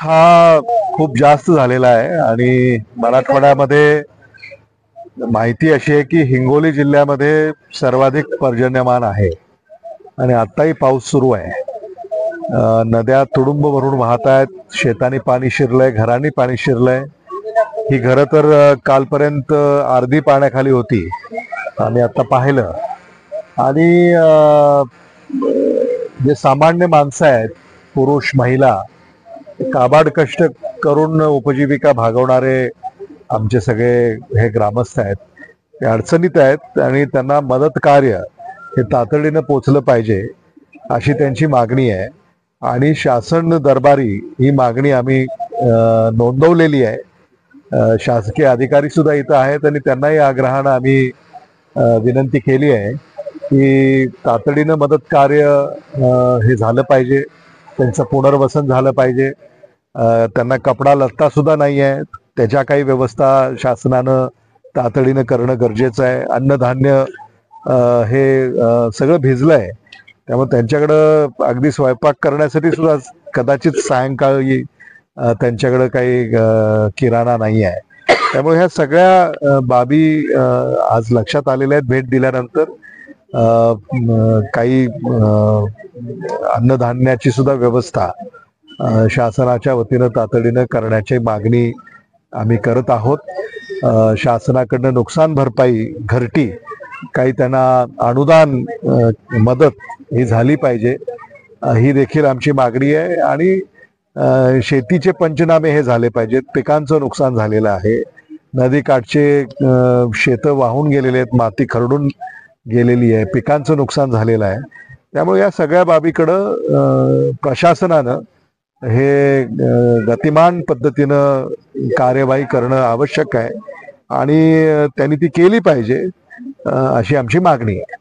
हा खूप जास्त झालेला आहे आणि मराठवाड्यामध्ये माहिती अशी आहे की हिंगोली जिल्ह्यामध्ये सर्वाधिक पर्जन्यमान आहे आणि आत्ताही पाऊस सुरू आहे. नद्या तुडुंब भरून वाहत आहेत, शेतानी पाणी शिरलंय, घरांनी पाणी शिरलंय. ही घरं तर कालपर्यंत अर्धी पाण्याखाली होती, आम्ही आता पाहिलं. आणि जे सामान्य माणसं आहेत, पुरुष महिला, काबाड कष्ट करून उपजीविका भागवणारे आमचे सगळे हे ग्रामस्थ आहेत, ते अडचणीत आहेत आणि त्यांना मदत कार्य हे तातडीनं पोचलं पाहिजे अशी त्यांची मागणी आहे. आणि शासन दरबारी ही मागणी आम्ही नोंदवलेली आहे. शासकीय अधिकारी सुद्धा इथं आहेत आणि त्यांनाही आग्रहानं आम्ही विनंती केली आहे की तातडीनं मदत कार्य हे झालं पाहिजे, त्यांचं पुनर्वसन झालं पाहिजे. त्यांना कपडा लत्ता सुद्धा नाही आहे, त्याच्या काही व्यवस्था शासनानं तातडीनं करणं गरजेचं आहे. अन्नधान्य हे सगळं भिजलंय, त्यामुळे त्यांच्याकडं अगदी स्वयंपाक करण्यासाठी सुद्धा कदाचित सायंकाळी त्यांच्याकडं काही किराणा नाही आहे. त्यामुळे ह्या सगळ्या बाबी आज लक्षात आलेल्या आहेत. भेट दिल्यानंतर काही अन्नधान्याची सुद्धा व्यवस्था शासनाच्या वतीनं तातडीनं करण्याची मागणी आम्ही करत आहोत. शासनाकडनं नुकसान भरपाई, घरटी, काही त्यांना अनुदान मदत ही झाली पाहिजे, ही देखील आमची मागणी आहे. आणि शेतीचे पंचनामे हे झाले पाहिजेत. पिकांचं नुकसान झालेलं आहे, नदीकाठचे शेतं वाहून गेलेले आहेत, माती खरडून गेलेली आहे, पिकांचं नुकसान झालेलं आहे. त्यामुळे या सगळ्या बाबीकडं प्रशासनानं हे गतिमान पद्धतीनं कार्यवाही करणं आवश्यक आहे आणि त्यांनी ती केली पाहिजे अशी आमची मागणी आहे.